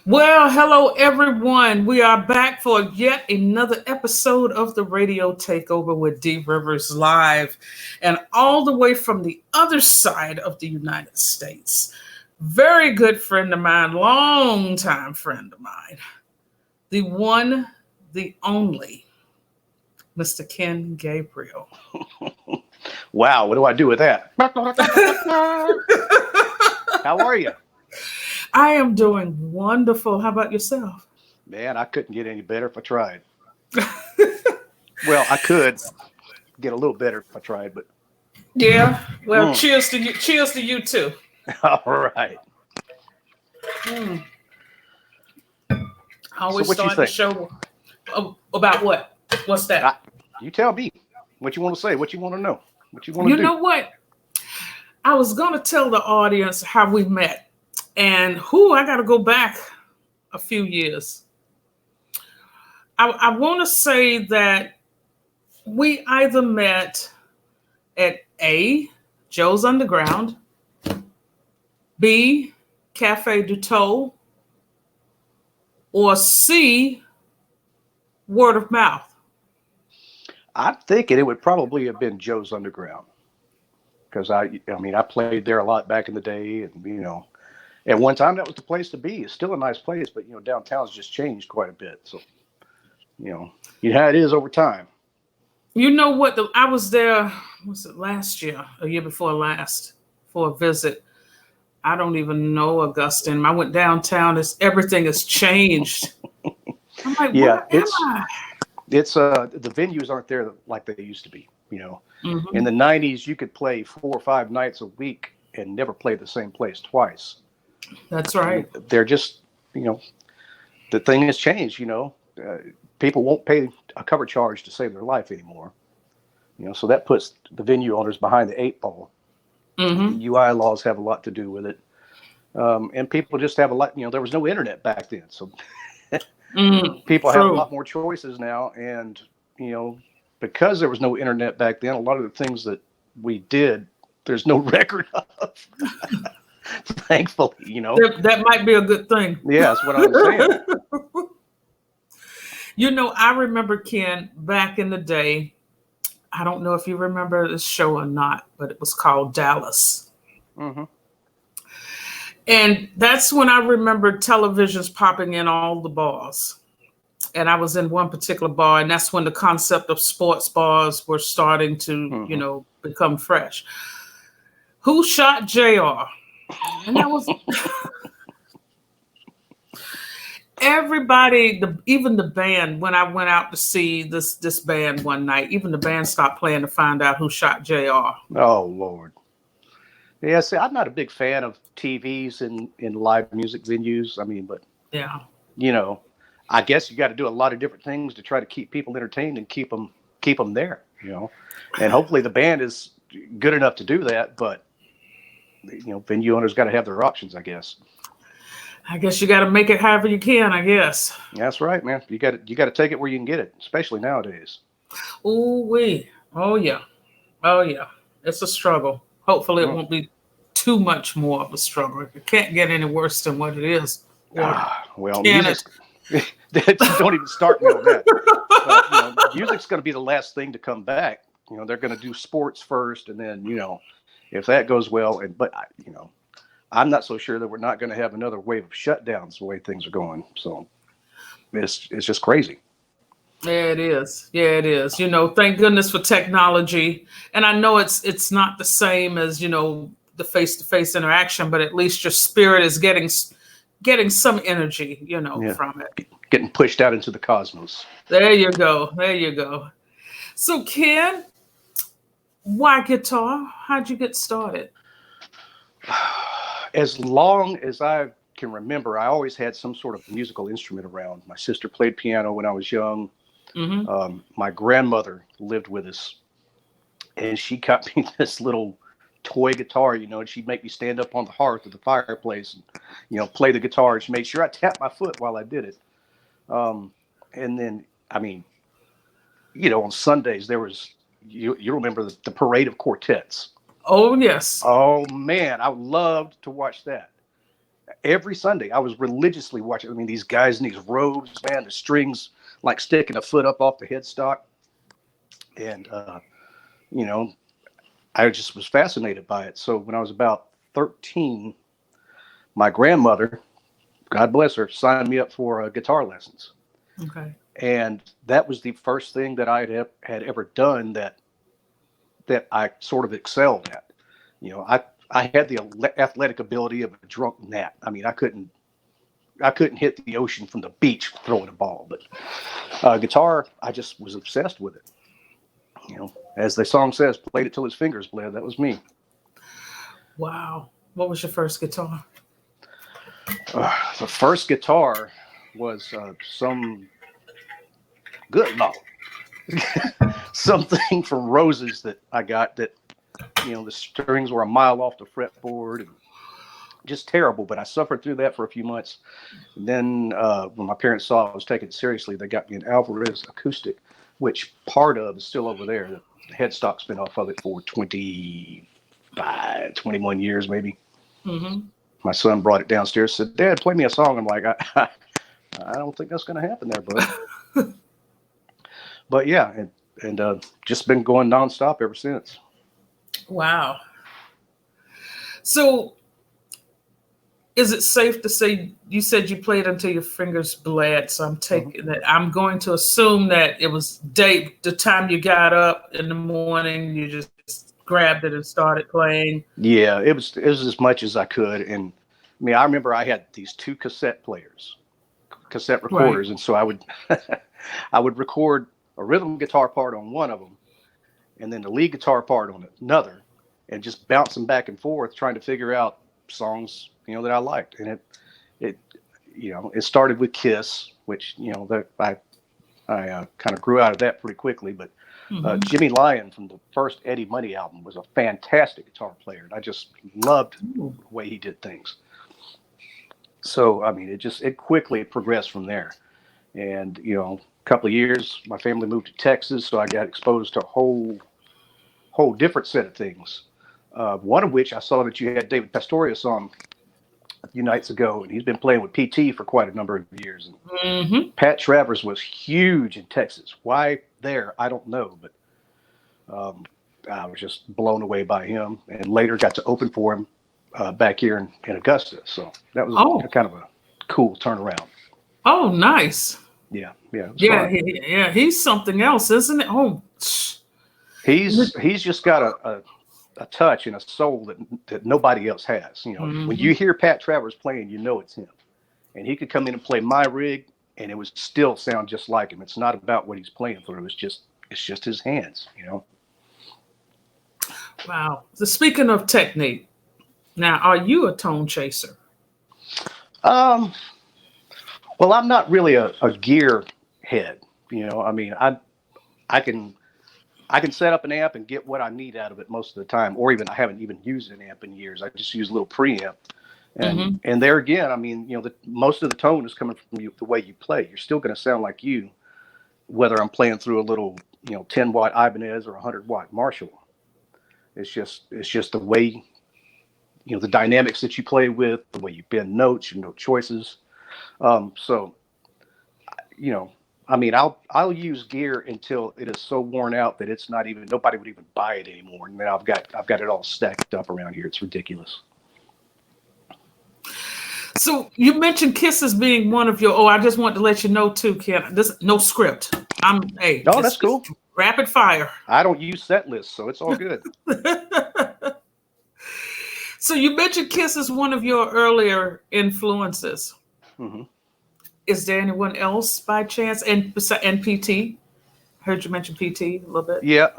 Well, hello everyone. We are back for yet another episode of the Radio Takeover with D Rivers Live, and all the way from the other side of the United States. Very good friend of mine, long time friend of mine, the one, the only, Mr. Ken Gabriel. Wow, what do I do with that? How are you? I am doing wonderful. How about yourself? Man, I couldn't get any better if I tried. Well, I could get a little better if I tried, but Yeah. Well, mm. cheers to you. Cheers to you too. All right. Mm. I So always what you start the think? show about what? What's that? You tell me what you want to say, what you want to know, what you want You to do. know what? I was going to tell the audience how we met. And I got to go back a few years. I want to say that we either met at A, Joe's Underground, B, Cafe du Toll, or C, word of mouth. I'm thinking it would probably have been Joe's Underground because I played there a lot back in the day, and at one time that was the place to be. It's still a nice place, but downtown's just changed quite a bit. So how it is over time. You know what? I was there, was it last year, a year before last, for a visit. I don't even know, Augustine. I went downtown. Everything has changed. I'm like, Yeah, where am I? it's the venues aren't there like they used to be. In the '90s, you could play 4 or 5 nights a week and never play the same place twice. That's right. They're just, the thing has changed. People won't pay a cover charge to save their life anymore. So that puts the venue owners behind the eight ball. The UI laws have a lot to do with it. And people just have a lot, there was no internet back then. So people have a lot more choices now. And, because there was no internet back then, a lot of the things that we did, there's no record of. Thankfully, That might be a good thing. Yeah, that's what I was saying. I remember, Ken, back in the day, I don't know if you remember this show or not, but it was called Dallas. Mm-hmm. And that's when I remember televisions popping in all the bars. And I was in one particular bar, and that's when the concept of sports bars were starting to, become fresh. Who shot JR? And that was everybody, even the band, when I went out to see this band one night, even the band stopped playing to find out who shot JR. Oh, Lord. Yeah, see, I'm not a big fan of TVs in live music venues. But yeah, I guess you got to do a lot of different things to try to keep people entertained and keep them there, and hopefully the band is good enough to do that. But, venue owners got to have their options, I guess. I guess you got to make it however you can, I guess. That's right, man. You got to take it where you can get it, especially nowadays. Ooh-wee. Oh, yeah. It's a struggle. Hopefully it won't be too much more of a struggle. It can't get any worse than what it is. Don't even start me on that. But, music's going to be the last thing to come back. They're going to do sports first, and then, if that goes well, I'm not so sure that we're not going to have another wave of shutdowns the way things are going. So it's just crazy. Yeah, it is. Thank goodness for technology. And I know it's not the same as, the face-to-face interaction, but at least your spirit is getting some energy, from it. Getting pushed out into the cosmos. There you go. So, Ken, why guitar? How'd you get started? As long as I can remember, I always had some sort of musical instrument around. My sister played piano when I was young. My grandmother lived with us, and she got me this little toy guitar, and she'd make me stand up on the hearth of the fireplace and, play the guitar. She made sure I tapped my foot while I did it. And then, on Sundays, there was, you remember the parade of quartets. Oh, yes. Oh, man, I loved to watch that. every Sunday. I was religiously watching. I mean, these guys in these robes, man, the strings like sticking a foot up off the headstock. And, you know, I just was fascinated by it. So when I was about 13, my grandmother, God bless her, signed me up for guitar lessons. Okay. And that was the first thing that I had ever done that I sort of excelled at. You know, I had the athletic ability of a drunk gnat. I mean, I couldn't hit the ocean from the beach throwing a ball, but guitar, I just was obsessed with it. You know, as the song says, played it till his fingers bled. That was me. Wow. What was your first guitar? The first guitar was some good Lord, something from Roses that I got that, you know, the strings were a mile off the fretboard and just terrible. But I suffered through that for a few months. And then when my parents saw I was taking it seriously, they got me an Alvarez acoustic, which part of is still over there. The headstock's been off of it for 25, 21 years maybe. Mm-hmm. My son brought it downstairs, said, "Dad, play me a song." I'm like, I don't think that's going to happen there, bud. But yeah, and just been going nonstop ever since. Wow. So is it safe to say, you said you played until your fingers bled, so I'm taking that. I'm going to assume that it was the time you got up in the morning, you just grabbed it and started playing. Yeah, it was as much as I could. And I mean, I remember I had these two cassette recorders, Right. and so I would I would record a rhythm guitar part on one of them, and then the lead guitar part on another, and just bounce them back and forth, trying to figure out songs, you know, that I liked. And it you know, it started with Kiss, which, you know, that I kind of grew out of that pretty quickly. But Mm-hmm. Jimmy Lyon from the first Eddie Money album was a fantastic guitar player, and I just loved the way he did things. So I mean, it quickly progressed from there. And you know, a couple of years, my family moved to Texas, so I got exposed to a whole different set of things. One of which I saw that you had David Pastorius on a few nights ago, and he's been playing with PT for quite a number of years. And Mm-hmm. Pat Travers was huge in Texas. Why there, I don't know, but I was just blown away by him, and later got to open for him back here in Augusta. So that was Oh. kind of a cool turnaround. Oh, nice. Yeah, it was Yeah, fun. he's something else, isn't it? Oh, He's just got a touch and a soul that nobody else has. You know, when mm-hmm. you hear Pat Travers playing, you know it's him. And he could come in and play my rig, and it would still sound just like him. It's not about what he's playing through. It's just his hands. You know. Wow. So speaking of technique, now are you a tone chaser? Well, I'm not really a gear head. You know, I mean, I can set up an amp and get what I need out of it most of the time, or even I haven't even used an amp in years. I just use a little preamp, and there again, I mean, you know, most of the tone is coming from you, the way you play. You're still going to sound like you, whether I'm playing through a little, you know, 10-watt Ibanez or a 100-watt Marshall. It's just the way, you know, the dynamics that you play with, the way you bend notes, your note choices. So, you know, I mean, I'll use gear until it is so worn out that it's not even, nobody would even buy it anymore. And then I've got it all stacked up around here. It's ridiculous. So you mentioned Kiss as being one of your. Oh, I just want to let you know too, Ken. This no script. Oh, that's cool. Rapid fire. I don't use set lists, so it's all good. So you mentioned Kiss as one of your earlier influences. Mm-hmm. Is there anyone else by chance? And PT? Heard you mention PT a little bit. Yeah.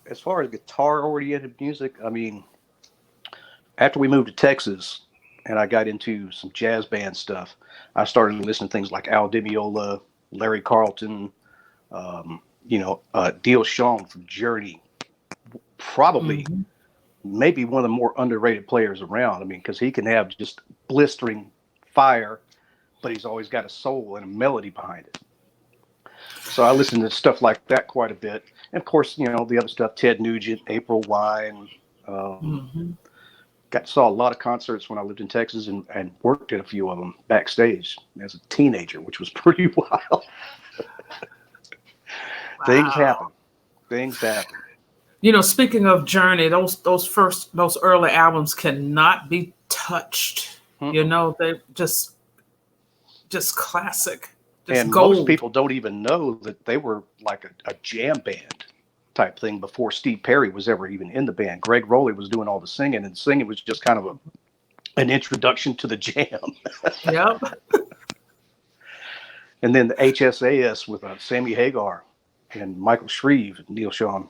As far as guitar-oriented music, I mean, after we moved to Texas and I got into some jazz band stuff, I started listening to things like Al Di Meola, Larry Carlton, you know, Neil Schon from Journey. Probably, maybe one of the more underrated players around. I mean, because he can have just blistering fire, but he's always got a soul and a melody behind it. So I listen to stuff like that quite a bit. And of course, you know, the other stuff, Ted Nugent, April Wine, saw a lot of concerts when I lived in Texas and worked at a few of them backstage as a teenager, which was pretty wild. Things Wow. happen. Things happen. You know, speaking of Journey, those early albums cannot be touched. You Mm-mm. know, they just classic, just And most gold. people don't even know that they were like a jam band type thing before Steve Perry was ever even in the band. Greg Rowley was doing all the singing, and singing was just kind of an introduction to the jam. Yep. And then the HSAS with Sammy Hagar and Michael Shreve and Neil Sean.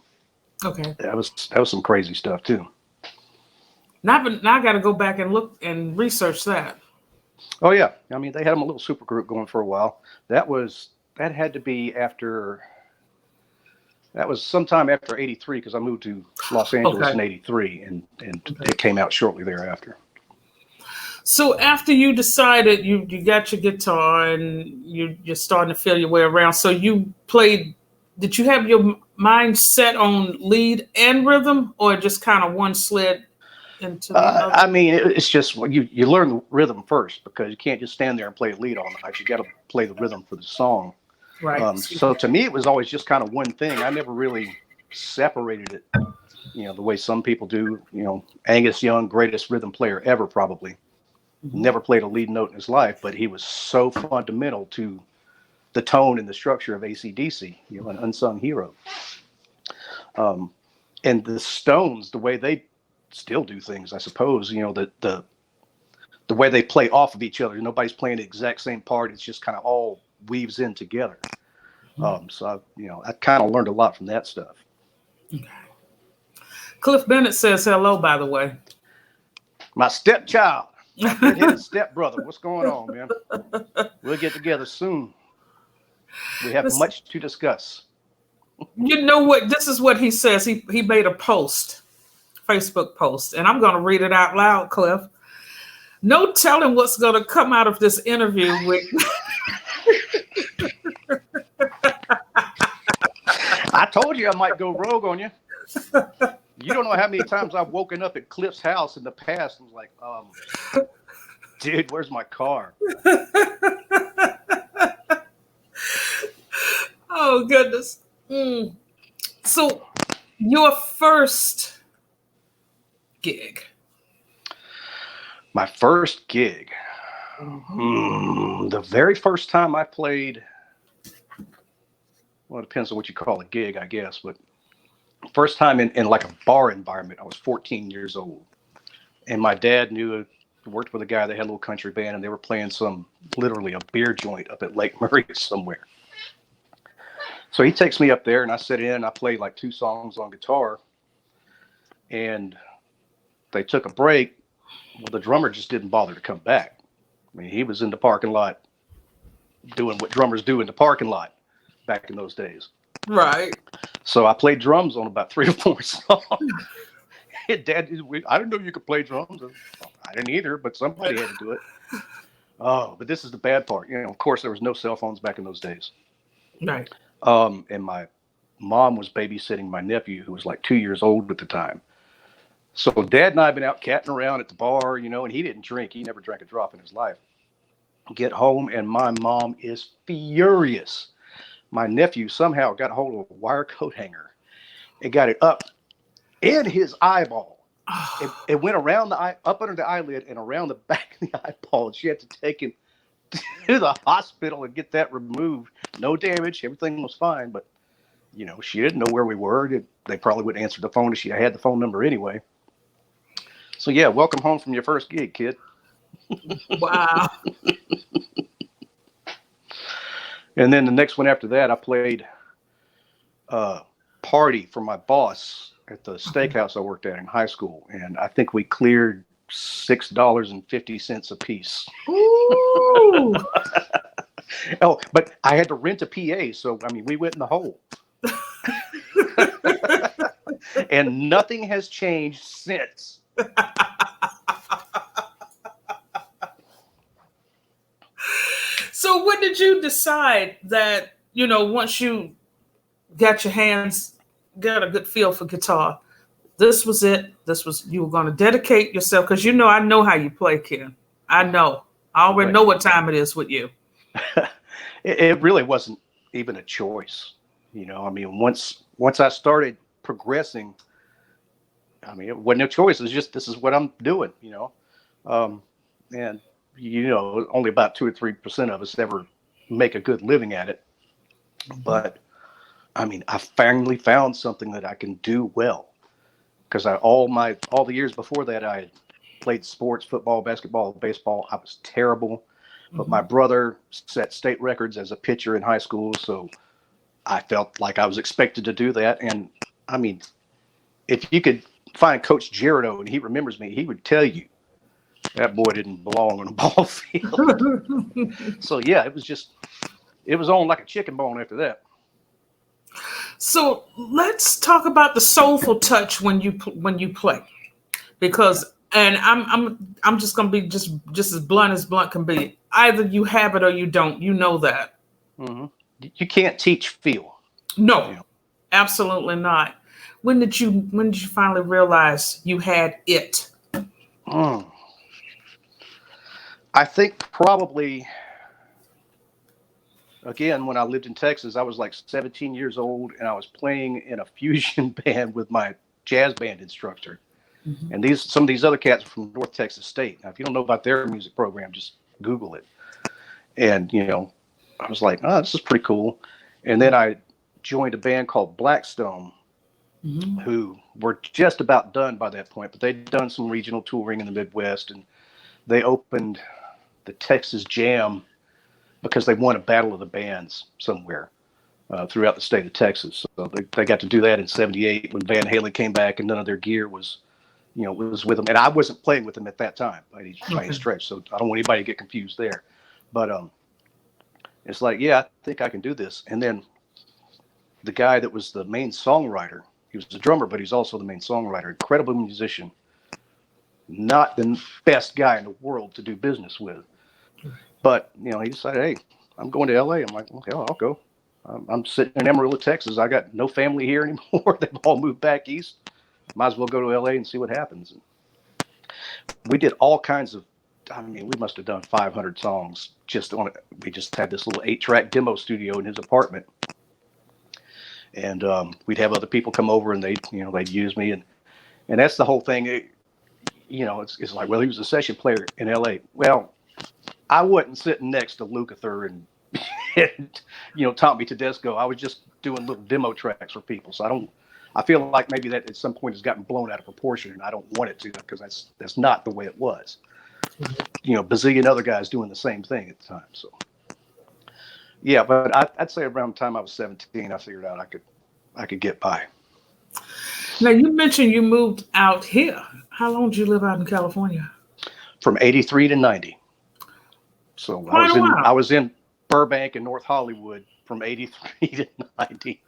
Okay. That was some crazy stuff too. Now I got to go back and look and research that. Oh yeah, I mean they had them a little super group going for a while. That had to be after. That was sometime after '83 because I moved to Los Angeles Okay. in '83, and Okay. it came out shortly thereafter. So after you decided you got your guitar and you're starting to feel your way around, so you played. Did you have your mind set on lead and rhythm, or just kind of one slid into the I other? mean, it's just you learn the rhythm first because you can't just stand there and play lead all night. You got to play the rhythm for the song. Right. So to me, it was always just kind of one thing. I never really separated it, the way some people do. Angus Young, greatest rhythm player ever, probably. Mhm. Never played a lead note in his life, but he was so fundamental to the tone and the structure of AC/DC, an unsung hero. Um, and the Stones, the way they still do things, I suppose, the way they play off of each other. Nobody's playing the exact same part. It's just kind of all weaves in together. So I kind of learned a lot from that stuff. Okay. Cliff Bennett says hello, by the way. My stepchild, my redheaded stepbrother. What's going on, man? We'll get together soon. We have This, much to discuss. you know what? This is what he says. He made a post, Facebook post, and I'm going to read it out loud, Cliff. No telling what's going to come out of this interview with. I told you I might go rogue on you. You don't know how many times I've woken up at Cliff's house in the past and was like, dude, where's my car? Oh, goodness. Mm. So, your first gig. My first gig. Mm-hmm. The very first time I played, well, it depends on what you call a gig, I guess, but first time in like a bar environment, I was 14 years old. And my dad worked with a guy that had a little country band, and they were playing literally a beer joint up at Lake Murray somewhere. So he takes me up there, and I sit in, and I played like 2 songs on guitar. And they took a break. Well, the drummer just didn't bother to come back. I mean, he was in the parking lot doing what drummers do in the parking lot back in those days. Right. So I played drums on about 3 or 4 songs. Dad, I didn't know you could play drums. I didn't either, but somebody had to do it. Oh, but this is the bad part. Of course, there was no cell phones back in those days. Right. And my mom was babysitting my nephew, who was like 2 years old at the time. So Dad and I have been out catting around at the bar, and he didn't drink. He never drank a drop in his life. Get home, and my mom is furious. My nephew somehow got a hold of a wire coat hanger and got it up in his eyeball. It went around up under the eyelid and around the back of the eyeball. And she had to take him to the hospital and get that removed. No damage. Everything was fine. But, she didn't know where we were. They probably wouldn't answer the phone if she had the phone number anyway. So, yeah, welcome home from your first gig, kid. Wow. And then the next one after that, I played Party for my boss at the steakhouse I worked at in high school. And I think we cleared $6.50 a piece. Ooh. Oh, but I had to rent a PA. So, I mean, we went in the hole. And nothing has changed since. So when did you decide that, once you got a good feel for guitar, This was it. This was, you were going to dedicate yourself, because I know how you play, Ken. I know. I already Right. know what time it is with you. It really wasn't even a choice. I mean, once I started progressing, I mean, it wasn't a choice. It was just, this is what I'm doing. Um, and only about 2 or 3% of us ever make a good living at it. Mhm. But I mean, I finally found something that I can do well, because all the years before that, I had played sports, football, basketball, baseball. I was terrible, but my Mhm. brother set state records as a pitcher in high school, so I felt like I was expected to do that. And I mean, if you could find Coach Gerardo and he remembers me, he would tell you that boy didn't belong on a ball field. So yeah, it was on like a chicken bone after that. So let's talk about the soulful touch when you play, Okay. because, and I'm just gonna be just as blunt can be. Either you have it or you don't. You know that. hmm You can't teach feel. No, You know. absolutely not. When did you finally realize you had it? Mm. I think probably again when I lived in Texas, I was like 17 years old, and I was playing in a fusion band with my jazz band instructor. Mhm. And some of these other cats are from North Texas State. Now, if you don't know about their music program, just Google it. And I was like, oh, this is pretty cool. And then I joined a band called Blackstone, Mhm. who were just about done by that point, but they'd done some regional touring in the Midwest, and they opened the Texas Jam because they won a battle of the bands somewhere throughout the state of Texas. So they got to do that in '78 when Van Halen came back, and none of their gear was with them. And I wasn't playing with them at that time by any Okay. stretch, so I don't want anybody to get confused there. But it's like, yeah, I think I can do this. And then the guy that was the main songwriter, he was a drummer, but he's also the main songwriter, incredible musician, not the best guy in the world to do business with. But he decided, hey, I'm going to LA. I'm like, okay, I'll go. I'm sitting in Amarillo, Texas. I got no family here anymore. They've all moved back east. Might as well go to LA and see what happens. And we did all kinds of. I mean, we must have done 500 songs just on it. We just had this little 8-track demo studio in his apartment, and we'd have other people come over and they'd use me, and that's the whole thing. It's like, well, he was a session player in LA. Well, I wasn't sitting next to Lukather and Tommy Tedesco. I was just doing little demo tracks for people. So I feel like maybe that at some point has gotten blown out of proportion, and I don't want it to, because that's not the way it was. Bazillion other guys doing the same thing at the time. So yeah, but I'd say around the time I was 17, I figured out I could get by. Now you mentioned you moved out here. How long did you live out in California? From '83 to '90. So I Quite was a in I while. was in Burbank and North Hollywood from '83 to '90,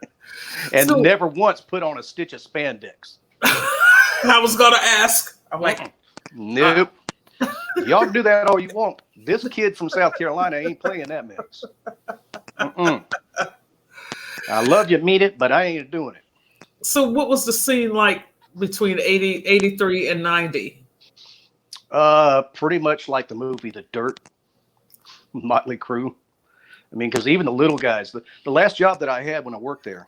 and So never once put on a stitch of spandex. I was gonna ask. I'm like, uh, Nope. Y'all can do that all you want. This kid from South Carolina ain't playing that mess. Mm-mm. I love you, mean it, but I ain't doing it. so what was the scene like between 83 and 90? Pretty much like the movie The Dirt, Motley Crue. I mean, because even the little guys, the last job that I had when I worked there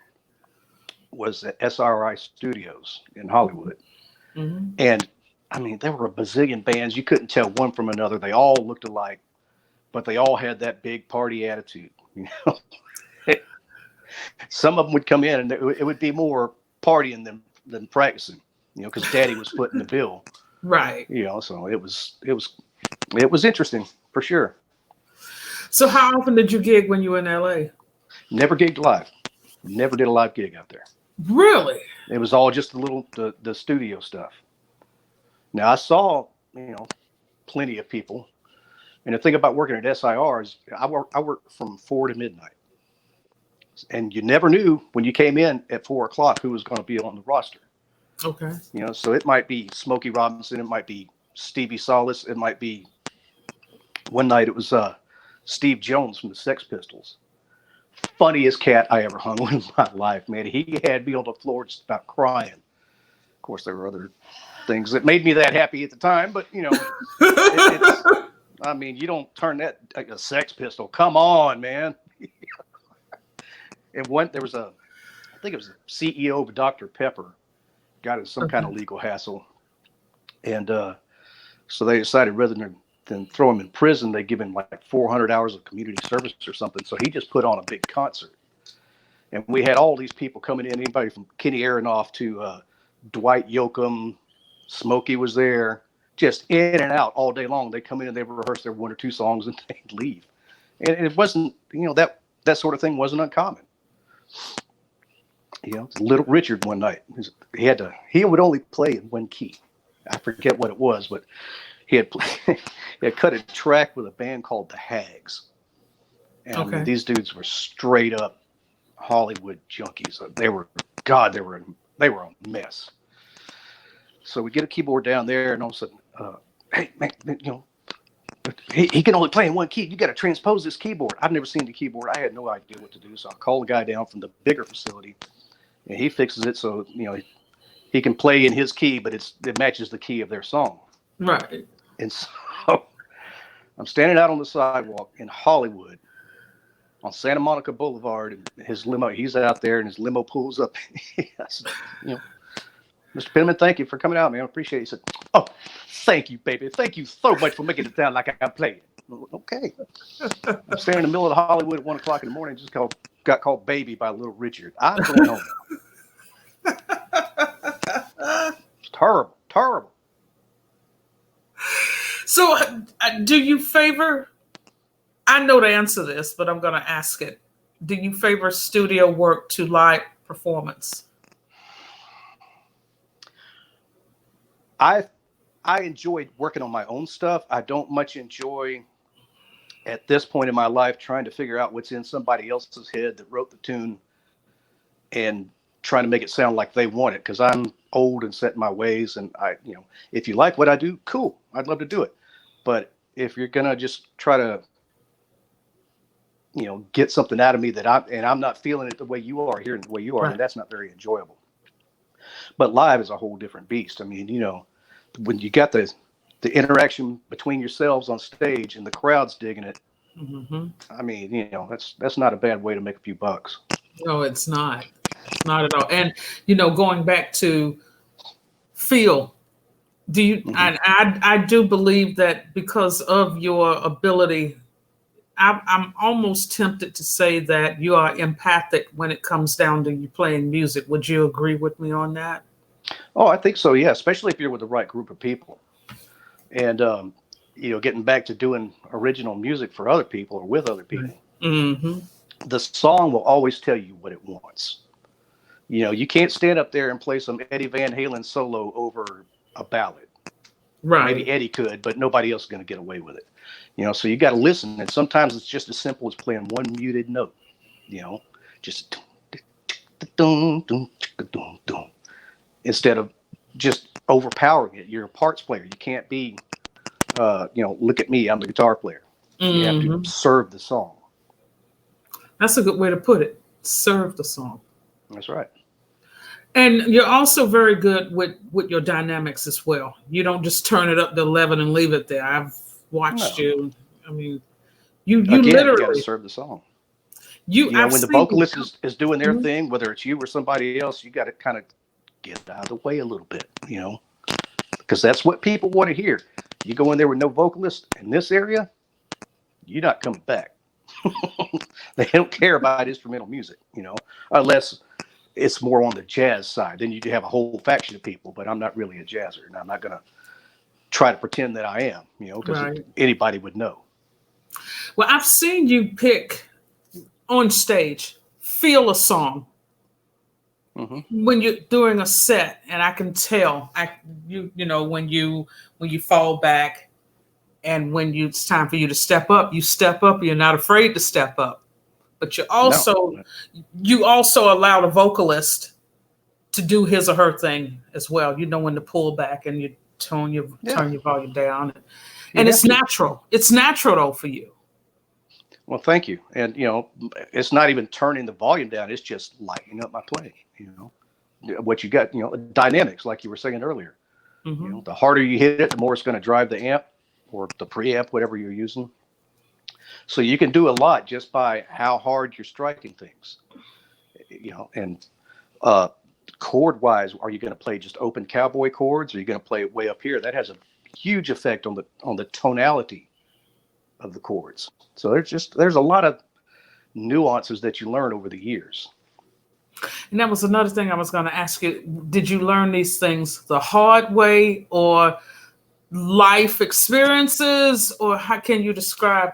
was at SRI Studios in Hollywood. Hmm. And I mean, there were a bazillion bands. You couldn't tell one from another. They all looked alike, but they all had that big party attitude. Some of them would come in and it would be more partying than practicing, because Daddy was footing the bill. Right. So it was interesting for sure. So how often did you gig when you were in LA? Never gigged live. Never did a live gig out there. Really? It was all just the studio stuff. Now I saw plenty of people, and the thing about working at SIR is I worked from 4 to midnight, and you never knew when you came in at 4 o'clock who was going to be on the roster. Okay. So it might be Smokey Robinson, it might be Stevie Salas, it might be one night it was Steve Jones from the Sex Pistols. Funniest cat I ever hung with in my life, man. He had me on the floor just about crying course, there were other things that made me that happy at the time, but it's. I mean, you don't turn that like a Sex Pistol. Come on, man. And there was I think it was the CEO of Dr. Pepper, got in some kind of legal hassle, and so they decided rather than throw him in prison, they give him like 400 hours of community service or something. So he just put on a big concert, and we had all these people coming in, anybody from Kenny Aronoff to Dwight Yoakam, Smokey was there, just in and out all day long. They come in and they rehearse their 1 or 2 songs and they'd leave. And it wasn't, that sort of thing wasn't uncommon. Little Richard one night, he would only play in one key. I forget what it was, but he had cut a track with a band called the Hags. And these dudes were straight up Hollywood junkies. They were a mess. So we get a keyboard down there, and all of a sudden, hey man, he can only play in one key. You got to transpose this keyboard. I've never seen the keyboard. I had no idea what to do. So I call the guy down from the bigger facility, and he fixes it so he can play in his key, but it matches the key of their song. Right. And so I'm standing out on the sidewalk in Hollywood on Santa Monica Boulevard, and his limo. He's out there, and his limo pulls up. Mr. Penman, thank you for coming out, man. I appreciate it. He said, "Oh, thank you, baby. Thank you so much for making it sound like I played." Okay. I'm standing in the middle of Hollywood at 1 o'clock in the morning. Just got called baby by Little Richard. I'm going home. It's terrible, terrible. So, do you favor? I know the answer to this, but I'm going to ask it. Do you favor studio work to live performance? I enjoyed working on my own stuff. I don't much enjoy, at this point in my life, trying to figure out what's in somebody else's head that wrote the tune and trying to make it sound like they want it, because I'm old and set in my ways. And if you like what I do, cool. I'd love to do it. But if you're going to just try to, get something out of me that I'm not feeling it the way you are, hearing it the way you are, then that's not very enjoyable. But live is a whole different beast. I mean, when you got the interaction between yourselves on stage and the crowd's digging it, I mean, that's not a bad way to make a few bucks. No, it's not. It's not at all. And, going back to feel, do you, I do believe that because of your ability, I'm almost tempted to say that you are empathic when it comes down to you playing music. Would you agree with me on that? Oh, I think so. Yeah. Especially if you're with the right group of people, and, getting back to doing original music for other people or with other people, the song will always tell you what it wants. You can't stand up there and play some Eddie Van Halen solo over a ballad. Right. Maybe Eddie could, but nobody else is going to get away with it. So you got to listen. And sometimes it's just as simple as playing one muted note, just instead of just overpowering it. You're a parts player. You can't be, look at me, I'm the guitar player. You have to serve the song. That's a good way to put it. Serve the song. That's right. And you're also very good with your dynamics as well. You don't just turn it up to 11 and leave it there. I've watched you. I mean, you literally got to serve the song. When the vocalist is doing their thing, whether it's you or somebody else, you got to kind of get out of the way a little bit, because that's what people want to hear. You go in there with no vocalist in this area, you're not coming back. They don't care about instrumental music, unless it's more on the jazz side. Then you have a whole faction of people, but I'm not really a jazzer, and I'm not going to try to pretend that I am, because anybody would know. Well, I've seen you pick on stage, feel a song when you're doing a set, and I can tell, when you fall back, and when it's time for you to step up, you step up. You're not afraid to step up, but you also allow the vocalist to do his or her thing as well. You know when to pull back and you turn your volume down, and it's natural. It's natural though for you. Well, thank you. And it's not even turning the volume down. It's just lightening up my playing. what you got, dynamics, like you were saying earlier. Mm-hmm. The harder you hit it, the more it's going to drive the amp or the preamp, whatever you're using. So you can do a lot just by how hard you're striking things. And uh, chord wise, are you going to play just open cowboy chords? Or are you going to play it way up here? That has a huge effect on the tonality of the chords. So there's a lot of nuances that you learn over the years. And that was another thing I was going to ask you. Did you learn these things the hard way or life experiences, or how can you describe?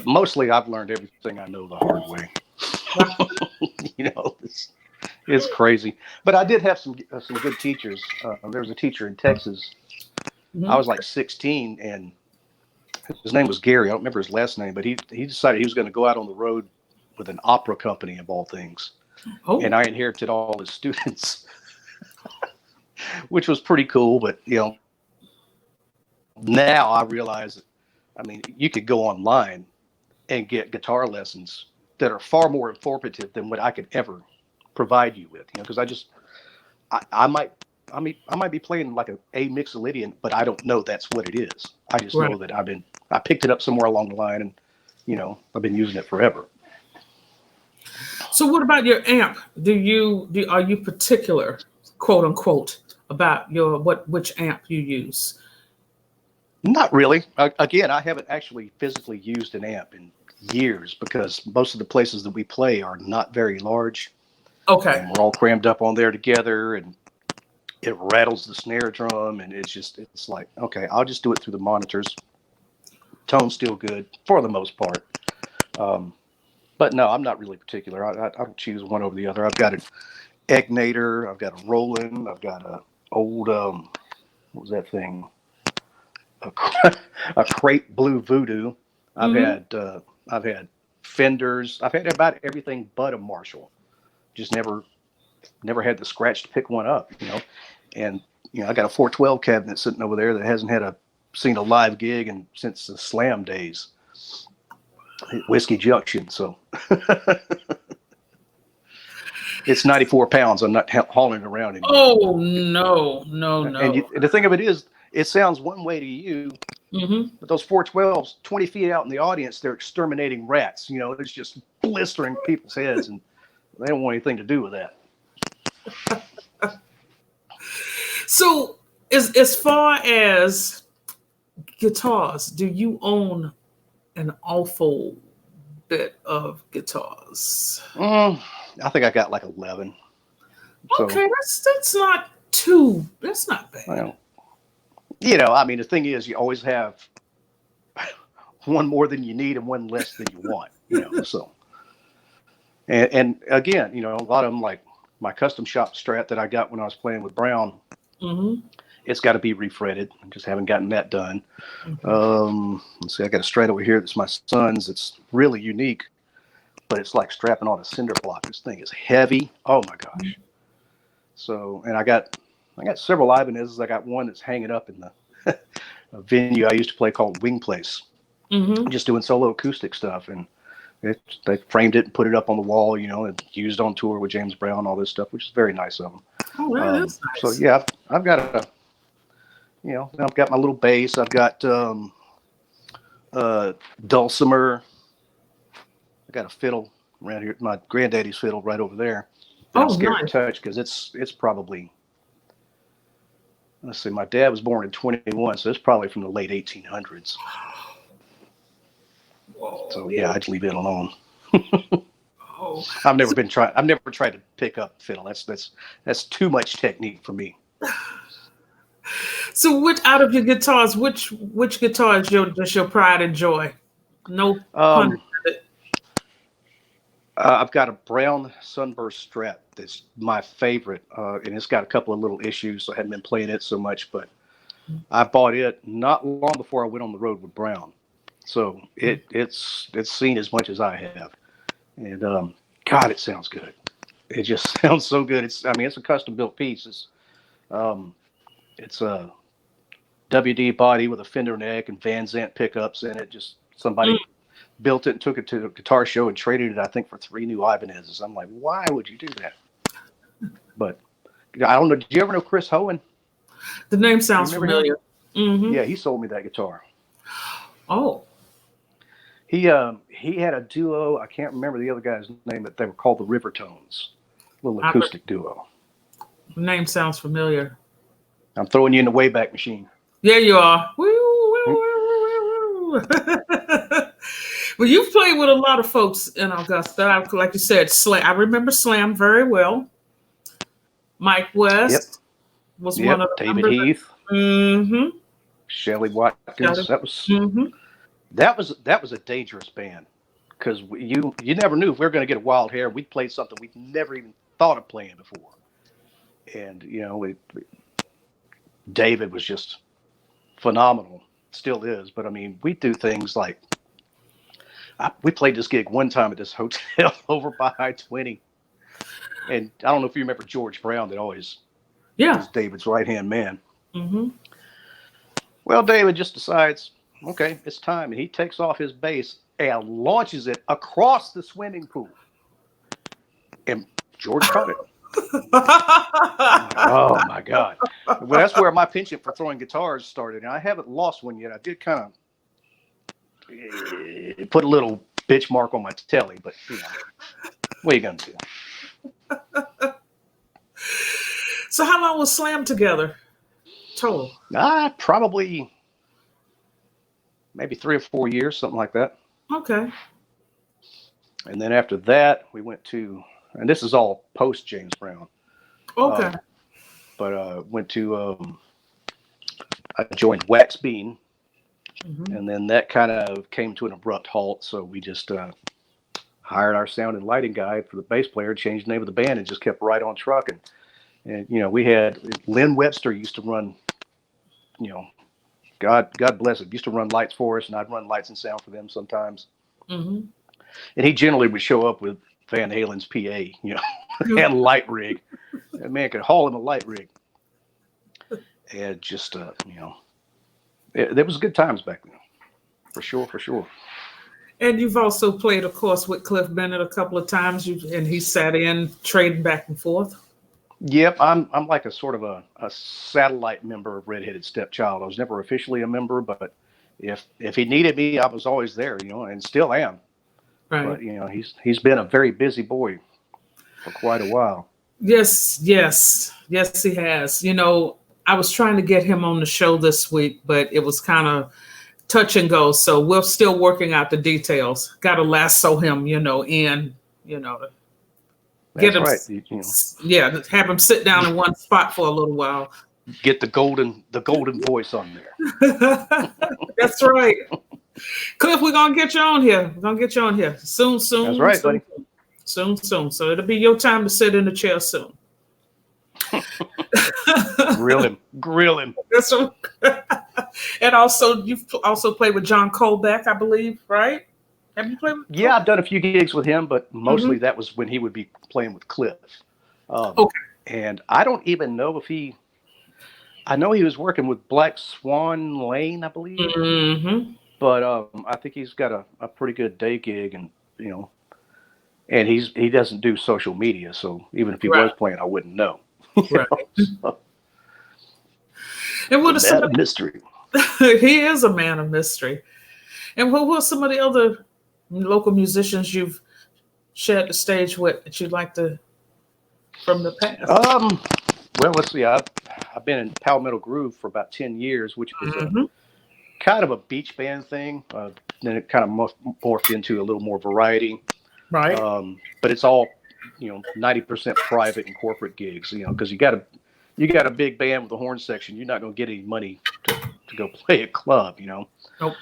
Mostly, I've learned everything I know the hard way. It's crazy. But I did have some good teachers. There was a teacher in Texas. I Mhm. was like 16, and his name was Gary. I don't remember his last name, but he decided he was going to go out on the road with an opera company of all things. Oh, And I inherited all his students, which was pretty cool. But now I realize that, I mean, you could go online and get guitar lessons that are far more informative than what I could ever provide you with. Because I might. I might be playing like a Mixolydian, but I don't know that's what it is. I just right. know that I picked it up somewhere along the line, and I've been using it forever. So, what about your amp? Are you particular, quote unquote, about which amp you use? Not really. Again, I haven't actually physically used an amp in years because most of the places that we play are not very large, Okay, and we're all crammed up on there together, and it rattles the snare drum, and it's like, okay, I'll just do it through the monitors. Tone's still good for the most part. Um, but no, I'm not really particular. I don't choose one over the other. I've got an Egnator, I've got a Roland, I've got a old what was that thing? A, a Crate Blue Voodoo. I've hmm had I've had Fenders. I've had about everything but a Marshall. Just never had the scratch to pick one up. And I got a 412 cabinet sitting over there that hasn't seen a live gig and since the Slam days, Whiskey Junction. So it's 94 pounds. I'm not hauling it around anymore. Oh no, no, And no. the thing of it is, it sounds one way to you, hmm but those 412s, 20 feet out in the audience, they're exterminating rats. It's just blistering people's heads, and they don't want anything to do with that. So, as far as guitars, do you own an awful bit of guitars? I think I got like 11. So, Okay, that's not bad. well, I mean, the thing is, you always have one more than you need and one less than you want. So, and again, a lot of them, like my custom shop Strat that I got when I was playing with Brown, hmm it's got to be refretted. I just haven't gotten that done. Okay. Let's see, I got a Strat over here that's my son's. It's really unique, but it's like strapping on a cinder block. This thing is heavy. Oh my gosh. So, and I got several Ibanez's. I got one that's hanging up in the a venue I used to play called Wing Place, hmm just doing solo acoustic stuff. And they framed it and put it up on the wall, and used on tour with James Brown, all this stuff, which is very nice of them. Oh, that is So nice. yeah, I've got I've got my little bass. I've got dulcimer. I got a fiddle around here. My granddaddy's fiddle right over there that I'm Oh, scared to nice. touch because it's probably, let's see, my dad was born in 21, so it's probably from the late 1800s. So yeah, Whoa. I'd leave it alone. Oh. I've never tried to pick up fiddle. That's too much technique for me. So, which out of your guitars, which guitar is just your pride and joy? No pun Um, intended. I've got a brown Sunburst Strat that's my favorite, and it's got a couple of little issues, so I haven't been playing it so much. But I bought it not long before I went on the road with Brown, so it's seen as much as I have, and God, it sounds good. It just sounds so good. It's a custom built piece. Um, it's a WD body with a fender neck and Van Zant pickups in it. Just Mm. somebody built it and took it to a guitar show and traded it, I think, for 3 new Ibanez's. I'm like, why would you do that? But I don't know. Did you ever know Chris Hohen? The name You sounds remember him? familiar. Mm-hmm. Yeah, he sold me that guitar. Oh, He had a duo. I can't remember the other guy's name, but they were called the River Tones, little I, acoustic duo. the name sounds familiar. I'm throwing you in the Wayback Machine. There you are. Woo, Hmm? woo, woo, woo, woo. Well, you've played with a lot of folks in Augusta. Like you said, Slam. I remember Slam very well. Mike Yep, West was one of yep. the David members. Heath, Mm-hmm. Shelley Watkins. Mm-hmm. That was a dangerous band because you never knew if we were going to get a wild hair. We'd play something we'd never even thought of playing before, and David was just phenomenal. Still is, but I mean, we do things like we played this gig one time at this hotel over by I-20, and I don't know if you remember George Brown, that always Yeah. was David's right hand man. Mm-hmm. Well, David just decides, okay, it's time, and he takes off his bass and launches it across the swimming pool, and George caught it. Oh my God! Well, that's where my penchant for throwing guitars started, and I haven't lost one yet. I did kind of put a little bitch mark on my telly, but what are you gonna do? So how long was Slam together? Total. Probably maybe 3 or 4 years, something like that. Okay. And then after that, we went to, and this is all post James Brown. Okay. Went to, I joined Wax Bean, Mm-hmm. and then that kind of came to an abrupt halt. So we just hired our sound and lighting guy for the bass player, changed the name of the band, and just kept right on trucking. And we had Lynn Webster used to run, God bless it, used to run lights for us, and I'd run lights and sound for them sometimes. Mm-hmm. And he generally would show up with Van Halen's PA, and light rig. That man could haul him a light rig. And just, there was good times back then, for sure, for sure. And you've also played, of course, with Cliff Bennett a couple of times, and he sat in, trading back and forth. Yep, I'm like a sort of a satellite member of Redheaded Stepchild. I was never officially a member, but if he needed me, I was always there, and still am. Right. But he's been a very busy boy for quite a while. Yes, he has. I was trying to get him on the show this week, but it was kind of touch and go. So we're still working out the details. Got to lasso him, in, That's right. Yeah, have him sit down in one spot for a little while. Get the golden voice on there. That's right. Cliff, we're gonna get you on here. We're gonna get you on here soon. That's right, buddy. Soon. So it'll be your time to sit in the chair soon. Grill him. That's right. And also, you've also played with John Colbeck, I believe, right? Have you played with? Yeah, I've done a few gigs with him, but mostly that was when he would be playing with Cliff. Okay. And I don't even know if I know he was working with Black Swan Lane, I believe. Mm-hmm. But I think he's got a pretty good day gig, and and he doesn't do social media, so even if he was playing, I wouldn't know. Right. And what is a mystery? He is a man of mystery. And what were some of the other local musicians you've shared the stage with that you'd like to from the past? Well, let's see. I've been in Palmetto Groove for about 10 years, which was kind of a beach band thing. Then it kind of morphed into a little more variety. Right. But it's all 90% private and corporate gigs. Because you got a big band with a horn section, you're not going to get any money to go play a club. Nope.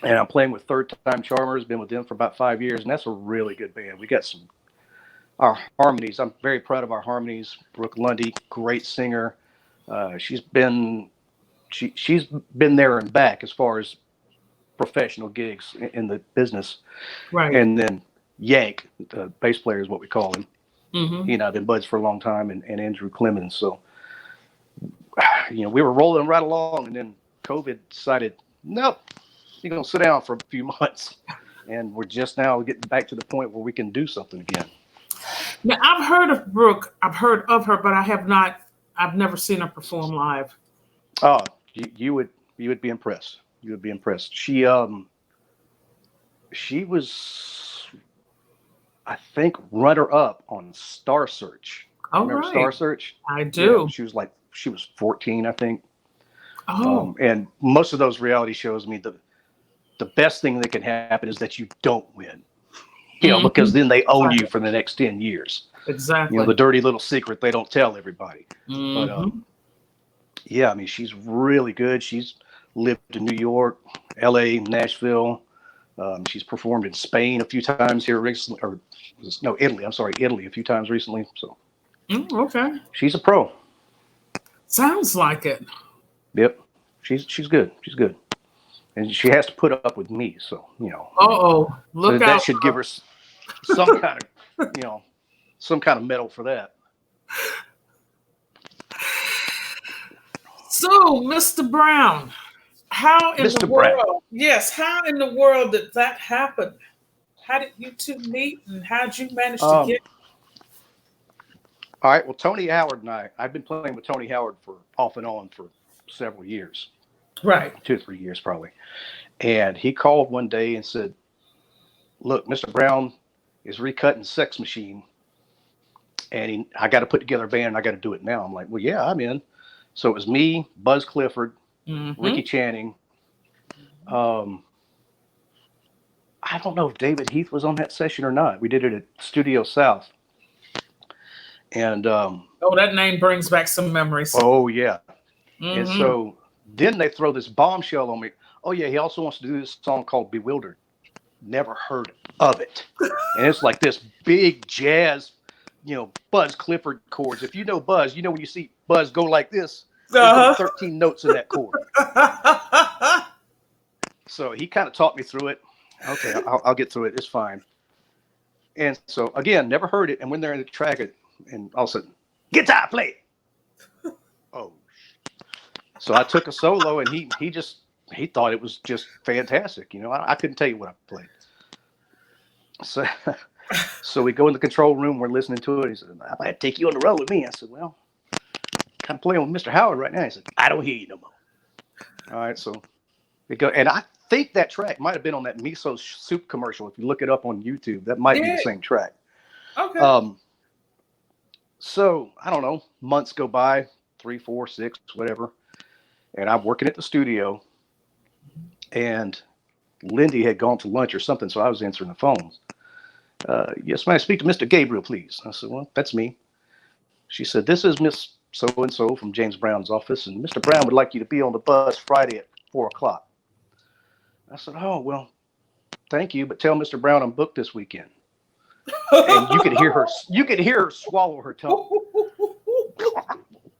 And I'm playing with Third Time Charmers. Been with them for about 5 years, and that's a really good band. We got our harmonies. I'm very proud of our harmonies. Brooke Lundy, great singer. She's been there and back as far as professional gigs in the business. Right. And then Yank, the bass player is what we call him. Mm-hmm. I've been buds for a long time, and Andrew Clemens. So, we were rolling right along, and then COVID decided, nope, you're going to sit down for a few months. And we're just now getting back to the point where we can do something again. Now I've heard of Brooke. I've heard of her, but I have not. I've never seen her perform live. Oh, you would be impressed. You would be impressed. She was, I think, runner up on Star Search. All Remember right, Star Search? I Yeah, do. she was 14, I think. Oh, And most of those reality shows, I mean, the best thing that can happen is that you don't win. Because mhm. then they own you Exactly. for the next 10 years. Exactly. The dirty little secret they don't tell everybody. But Hmm. yeah, I mean, she's really good. She's lived in New York, LA, Nashville. She's performed in Spain a few times here recently, or no, Italy. I'm sorry, Italy a few times recently. So Okay. she's a pro. Sounds like it. Yep, she's good. She's good, and she has to put up with me. So I mean, Uh-oh. Look that out. should give her some kind of some kind of medal for that. So, Mr. Brown, how in the Mr. Brown. world, yes, how in the world did that happen? How did you two meet and how did you manage to Um, get? all right. Well, Tony Howard and I've been playing with Tony Howard for off and on for several years, Right. 2 or 3 years probably. And he called one day and said, "Look, Mr. Brown is recutting Sex Machine, and I got to put together a band. And I got to do it now." I'm like, "Well, yeah, I'm in." So it was me, Buzz Clifford, Mm-hmm. Ricky Channing. Um, I don't know if David Heath was on that session or not. We did it at Studio South, and Oh, that name brings back some memories. oh yeah, and Mm-hmm. so then they throw this bombshell on me. Oh yeah, he also wants to do this song called "Bewildered." Never heard of it, and it's like this big jazz, Buzz Clifford chords. If you know Buzz, when you see Buzz go like this, there's only Uh-huh. 13 notes in that chord. So he kind of taught me through it. Okay, I'll get through it. It's fine. And so again, never heard it. And when they're in the track, and all of a sudden, guitar play. Oh, so I took a solo, and he thought it was just fantastic. I couldn't tell you what I played. So so we go in the control room. We're listening to it. He said, "I might take you on the road with me." I said, "Well, I'm playing with Mr. Howard right now." He said, "I don't hear you no more." All right, so we go, and I think that track might have been on that miso soup commercial. If you look it up on YouTube, that might be the Yeah. same track. Okay. So I don't know. Months go by, 3, 4, 6, whatever, and I'm working at the studio, and Lindy had gone to lunch or something, so I was answering the phones. Yes, may I speak to Mr. Gabriel, please? I said, "Well, that's me." She said, "This is Miss So-and-so from James Brown's office, and Mr. Brown would like you to be on the bus Friday at 4 o'clock. I said, "Oh, well, thank you, but tell Mr. Brown I'm booked this weekend." And you could hear her swallow her tongue.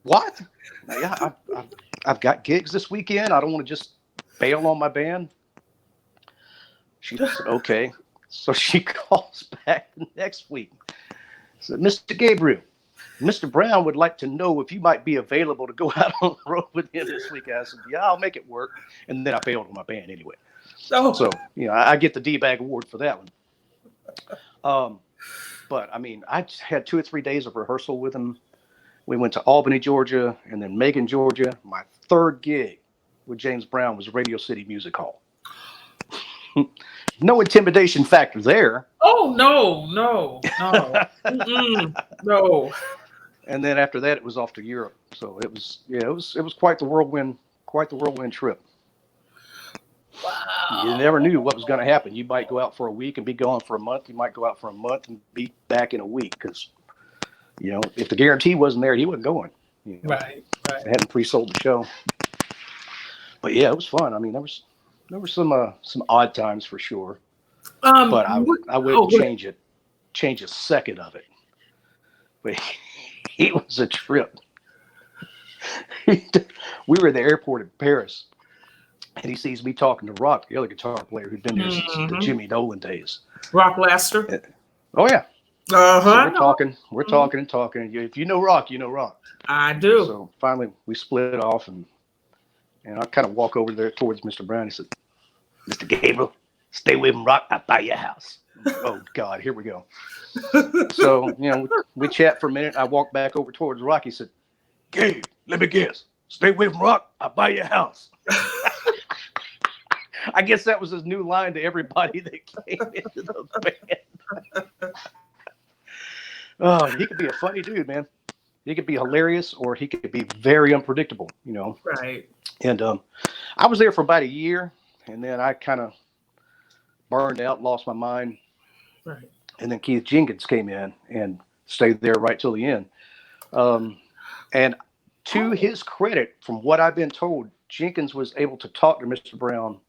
What? Yeah, I've got gigs this weekend. I don't want to just bail on my band. She said, "Okay." So she calls back the next week. Said, "Mr. Gabriel, Mr. Brown would like to know if you might be available to go out on the road with him this week." I said, "Yeah, I'll make it work." And then I bailed on my band anyway. Oh. So, I get the D-bag award for that one. But I mean, I just had 2 or 3 days of rehearsal with him. We went to Albany, Georgia, and then Macon, Georgia. My third gig with James Brown was Radio City Music Hall. No intimidation factor there. Oh no, no, no. No. And then after that, it was off to Europe. So it was quite the whirlwind trip. Wow. You never knew what was going to happen. You might go out for a week and be gone for a month. You might go out for a month and be back in a week because, if the guarantee wasn't there, he wasn't going. Right. I hadn't pre-sold the show. But yeah, it was fun. I mean, there were some odd times for sure. But I wouldn't change a second of it. But it was a trip. We were at the airport in Paris, and he sees me talking to Rock, the other guitar player who'd been there since the Jimmy Nolan days. Rock Laster. Oh yeah. Uh-huh. So we're talking and talking. If you know Rock, you know Rock. I do. So finally we split off, and I kind of walk over there towards Mr. Brown. He said, "Mr. Gabriel, stay with him, Rock. I'll buy your house." I'm Oh God, here we go. So, we chat for a minute. I walked back over towards Rock. He said, Gabe, let me guess. Stay away from Rock. I'll buy you a house. I guess that was his new line to everybody that came into the band. Oh, he could be a funny dude, man. He could be hilarious or he could be very unpredictable, Right. And I was there for about a year, and then I kind of burned out, lost my mind. Right. And then Keith Jenkins came in and stayed there right till the end. And to his credit, from what I've been told, Jenkins was able to talk to Mr. Brown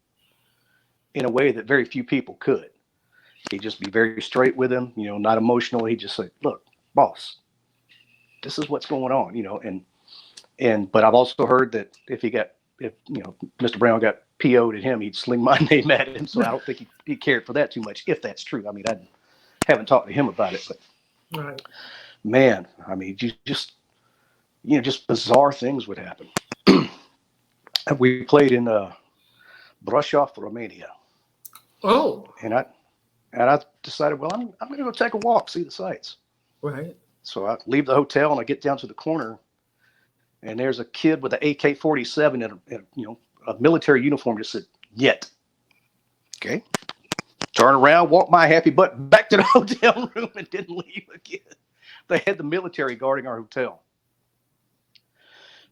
in a way that very few people could. He'd just be very straight with him, not emotional. He'd just say, look, boss, this is what's going on, but I've also heard that if Mr. Brown got PO'd at him, he'd sling my name at him. So I don't think he cared for that too much, if that's true. I mean, I haven't talked to him about it, but Right. man, I mean, just bizarre things would happen. We played in Brasov, Romania. Oh. And I decided, well, I'm going to go take a walk, see the sights. Right. So I leave the hotel and I get down to the corner, and there's a kid with an AK-47 and a military uniform. Just said, "Yet." Okay. Turn around, walk my happy butt back to the hotel room, and didn't leave again. They had the military guarding our hotel.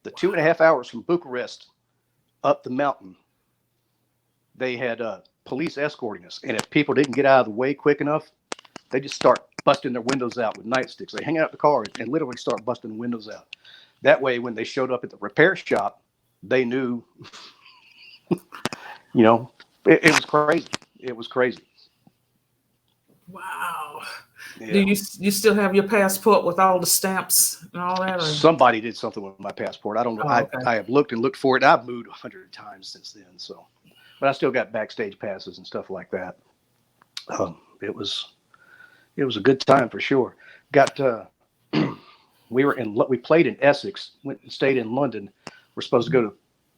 The 2.5 hours from Bucharest up the mountain, they had police escorting us. And if people didn't get out of the way quick enough, they just start busting their windows out with nightsticks. They hang out the car and literally start busting the windows out. That way, when they showed up at the repair shop, they knew, it was crazy. It was crazy. Wow. Yeah. Do you still have your passport with all the stamps and all that? Or? Somebody did something with my passport. I don't know. Oh, okay. I have looked and looked for it. I've moved 100 times since then. So, but I still got backstage passes and stuff like that. It was a good time for sure. We played in Essex, went and stayed in London. We're supposed to go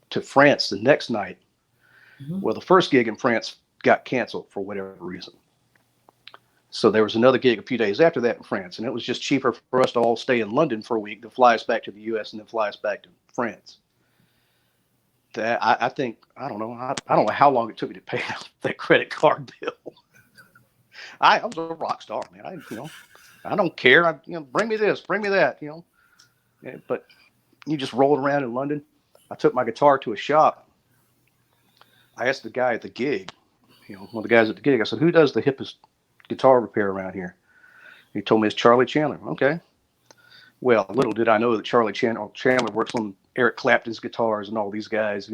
to France the next night. Mm-hmm. Well, the first gig in France got canceled for whatever reason. So there was another gig a few days after that in France, and it was just cheaper for us to all stay in London for a week to fly us back to the U.S. and then fly us back to France. I think, I don't know how long it took me to pay that credit card bill. I was a rock star, man. I don't care. Bring me this, bring me that, But you just rolled around in London. I took my guitar to a shop. I asked the guy at the gig, one of the guys at the gig, I said, who does the hippest guitar repair around here? He told me it's Charlie Chandler. Okay. Well, little did I know that Charlie Chandler works on Eric Clapton's guitars and all these guys,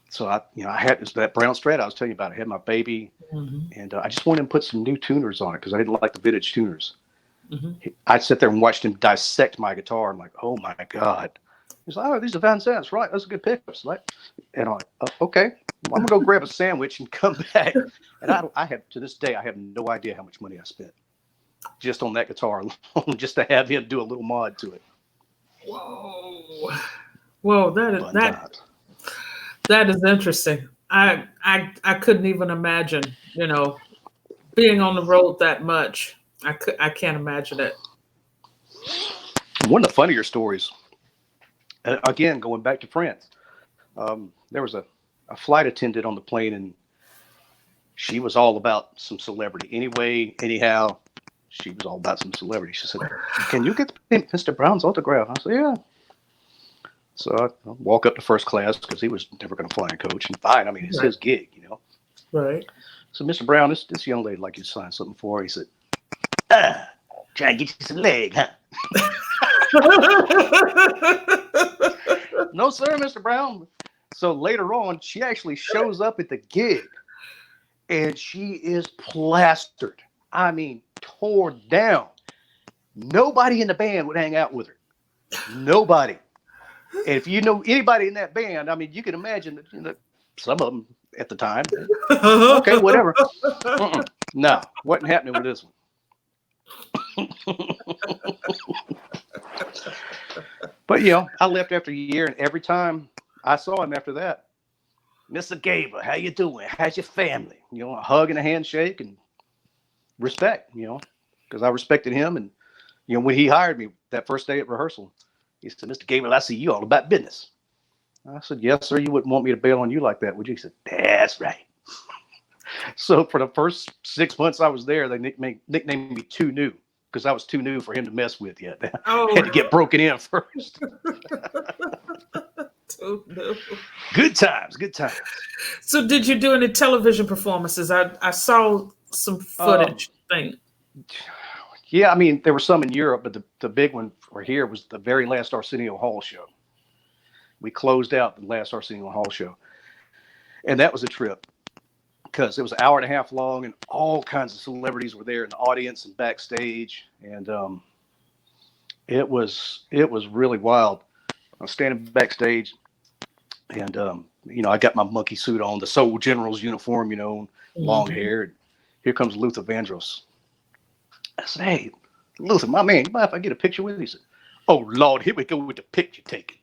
So I had that brown Strat I was telling you about. I had my baby, and I just wanted him to put some new tuners on it because I didn't like the vintage tuners. Mm-hmm. I sat there and watched him dissect my guitar. I'm like, oh my God. He's like, oh, these are Van Zants, right? Those are good pickups. And I'm like, oh, okay. Well, I'm gonna go grab a sandwich and come back. And I have to this day, I have no idea how much money I spent just on that guitar alone, just to have him do a little mod to it. Whoa. Well, that is interesting. I couldn't even imagine, being on the road that much. I can't imagine it. One of the funnier stories, again, going back to France, there was a flight attendant on the plane, and she was all about some celebrity. Anyway, anyhow, she was all about some celebrity. She said, can you get Mr. Brown's autograph? I said, yeah. So I walk up to first class because he was never going to fly in coach. And fine, I mean, it's his gig, Right. So, Mr. Brown, this young lady like you to sign something for her. He said, try and get you some leg, huh? No, sir, Mr. Brown. So later on, she actually shows up at the gig, and she is plastered. I mean, tore down. Nobody in the band would hang out with her. Nobody. And if you know anybody in that band, I mean, you can imagine that some of them at the time. Okay, whatever. No, wasn't happening with this one. But, I left after a year, and every time I saw him after that, Mr. Gabriel, how you doing? How's your family? A hug and a handshake, and respect, because I respected him. And, when he hired me that first day at rehearsal, he said, "Mr. Gabriel, I see you all about business." I said, "Yes, sir. You wouldn't want me to bail on you like that, would you?" He said, "That's right." So for the first 6 months I was there, they nicknamed me Too New, because I was too new for him to mess with yet. Oh. Had to get broken in first. Too new. Good times. So did you do any television performances? I saw some footage thing. Yeah, I mean, there were some in Europe, but the big one for here was the very last Arsenio Hall show. We closed out the last Arsenio Hall show. And that was a trip, because it was an hour and a half long, and all kinds of celebrities were there in the audience and backstage. And it was really wild. I was standing backstage, and I got my monkey suit on, the Soul General's uniform, long hair. Here comes Luther Vandross. I said, "Hey, Luther, my man, you mind if I get a picture with you?" He said, "Oh Lord, here we go with the picture taking."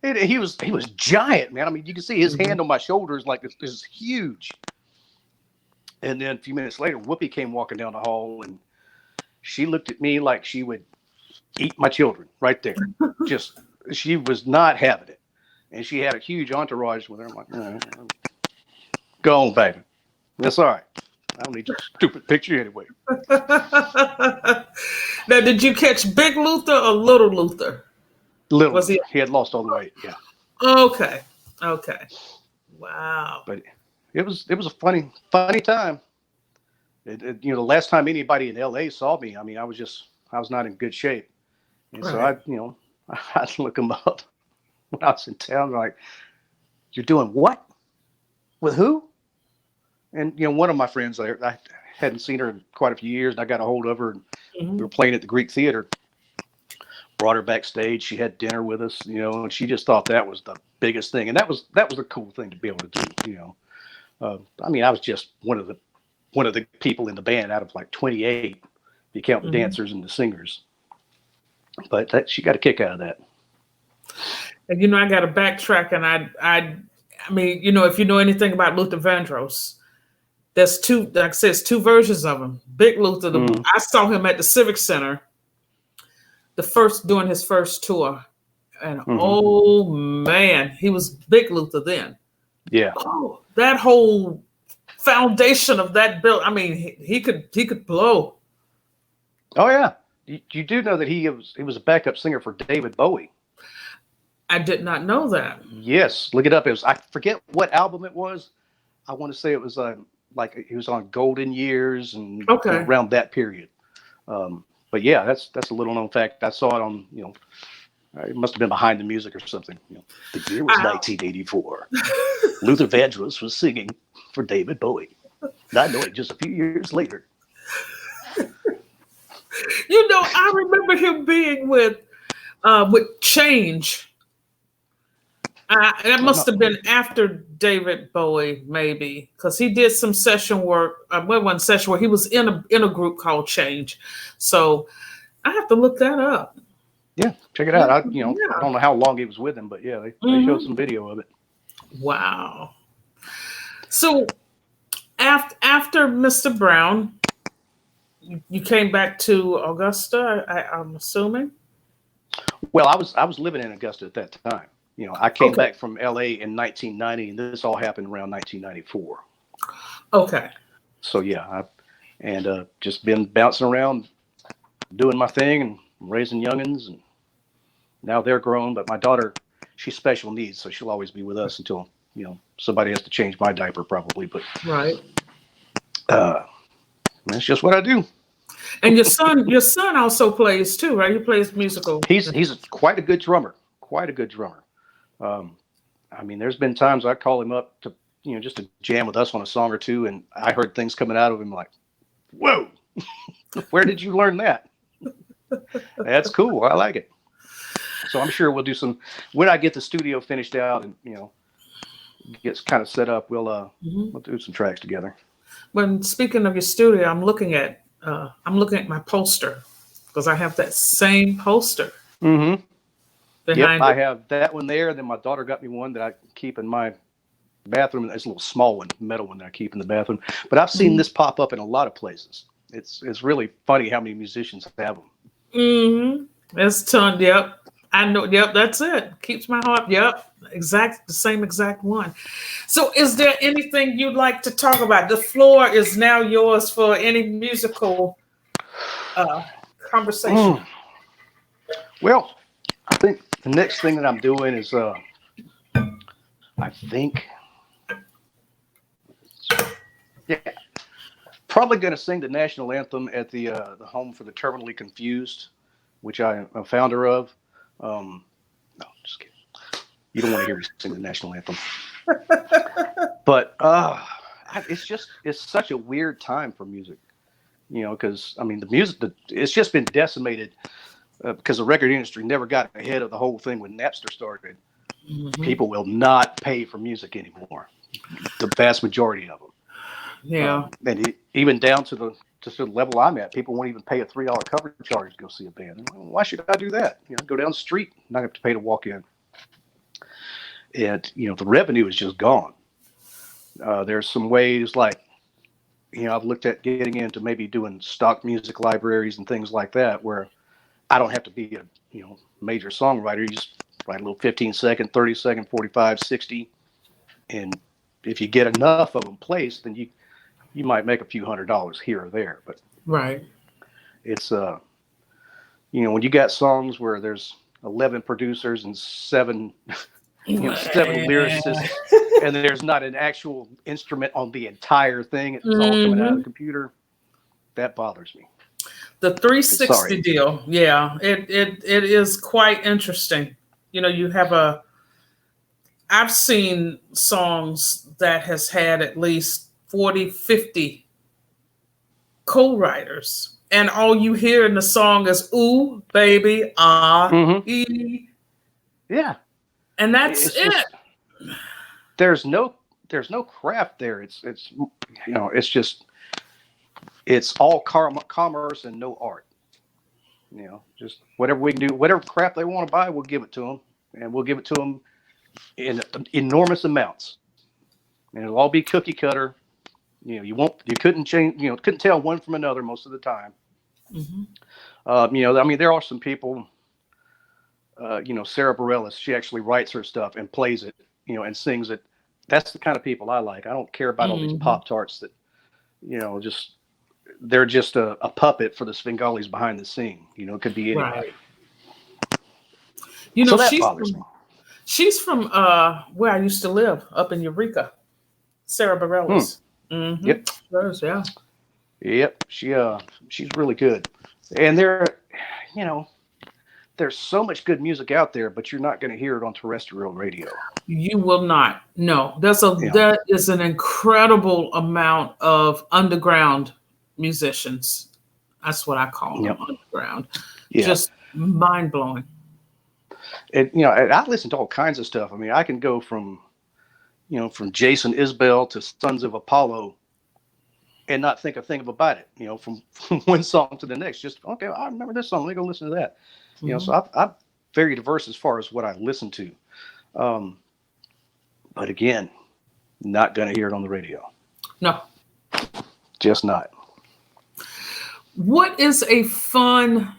And he was giant, man. I mean, you can see his hand on my shoulders, like this is huge. And then a few minutes later, Whoopi came walking down the hall, and she looked at me like she would eat my children right there. Just, she was not having it. And she had a huge entourage with her. I'm like, "Go on, baby. That's all right. I don't need your stupid picture anyway." Now, did you catch Big Luther or Little Luther? Little. Was he had lost all the weight. Yeah. Okay. Wow. But it was a funny time. The last time anybody in LA saw me, I mean, I was not in good shape. And so I'd look them up when I was in town, like, "You're doing what? With who?" And, one of my friends there, I hadn't seen her in quite a few years, and I got a hold of her, and we were playing at the Greek Theater. Brought her backstage. She had dinner with us, and she just thought that was the biggest thing. And that was a cool thing to be able to do, I mean, I was just one of the people in the band out of like 28, if you count the dancers and the singers. But she got a kick out of that. And, I got to backtrack, and I mean, if you know anything about Luther Vandross, there's two, like I said, it's two versions of him. Big Luther, I saw him at the Civic Center during his first tour. And oh man, he was Big Luther then. Yeah. Oh, that whole foundation of that build. I mean, he could blow. Oh yeah. You do know that he was a backup singer for David Bowie. I did not know that. Yes, look it up. I forget what album it was. I want to say it was like he was on Golden Years and around that period. But yeah, that's a little known fact. I saw it on, it must have been Behind the Music or something. The year was 1984. Luther Vandross was singing for David Bowie. Not knowing just a few years later. I remember him being with Change. That must have been after David Bowie, maybe, because he did some session work. One session where he was in a group called Change. So I have to look that up. Yeah, check it out. I don't know how long he was with him, but yeah, they showed some video of it. Wow. So after Mr. Brown, you came back to Augusta, I'm assuming. Well, I was living in Augusta at that time. I came back from LA in 1990, and this all happened around 1994. Okay. So yeah, I just been bouncing around, doing my thing, and raising youngins, and now they're grown. But my daughter, she's special needs, so she'll always be with us until somebody has to change my diaper, probably. But right. That's just what I do. And your son also plays too, right? He plays musical. He's quite a good drummer. I mean, there's been times I call him up to, just to jam with us on a song or two, and I heard things coming out of him like, "Whoa, where did you learn that?" That's cool. I like it. So I'm sure we'll do some, when I get the studio finished out and, gets kind of set up, we'll do some tracks together. When speaking of your studio, I'm looking at my poster, because I have that same poster. Mm-hmm. Yep, I have that one there. Then my daughter got me one that I keep in my bathroom. It's a little small one, metal one that I keep in the bathroom. But I've seen this pop up in a lot of places. It's really funny how many musicians have them. It's ton. Yep. I know. Yep. That's it. Keeps my heart. Yep. The same exact one. So, is there anything you'd like to talk about? The floor is now yours for any musical uh, conversation. Well, I think the next thing that I'm doing is, I think, yeah, probably going to sing the national anthem at the Home for the Terminally Confused, which I am a founder of. No, just kidding. You don't want to hear me sing the national anthem. But it's such a weird time for music, because I mean the music, it's just been decimated because the record industry never got ahead of the whole thing when Napster started. People will not pay for music anymore. The vast majority of them. Yeah. And even down to the level I'm at, people won't even pay a $3 cover charge to go see a band. Why should I do that? Go down the street, not have to pay to walk in. And the revenue is just gone. There's some ways like, I've looked at getting into maybe doing stock music libraries and things like that, where I don't have to be a major songwriter. You just write a little 15-second, 30-second, 45, 60, and if you get enough of them placed, then you might make a few $100s here or there. But Right. it's when you got songs where there's 11 producers and seven lyricists, and there's not an actual instrument on the entire thing, it's all coming out of the computer, that bothers me. The 360 deal, yeah, it is quite interesting. You have I've seen songs that has had at least 40, 50 co-writers, and all you hear in the song is "ooh, baby, ee," yeah, and that's it. Just, there's no craft there. It's it's all commerce and no art. Just whatever we can do, whatever crap they want to buy, we'll give it to them, and we'll give it to them in enormous amounts, and it'll all be cookie cutter. You couldn't change, couldn't tell one from another most of the time. I mean, there are some people, Sarah Bareilles, she actually writes her stuff and plays it, and sings it. That's the kind of people I like. I don't care about all these Pop-Tarts that, they're just a puppet for the Svengalis behind the scene. It could be anybody. Right. So that bothers me. She's from where I used to live, up in Eureka. Sarah Bareilles. Yep. Yeah. Yep. She's really good. And there's so much good music out there, but you're not going to hear it on terrestrial radio. You will not. No. That is an incredible amount of underground musicians. That's what I call them, underground. Yeah. Just mind blowing. And I listen to all kinds of stuff. I mean, I can go from Jason Isbell to Sons of Apollo and not think a thing about it, from one song to the next. Just, okay, I remember this song. Let me go listen to that. So I'm very diverse as far as what I listen to. But again, not going to hear it on the radio. No. Just not. What is a fun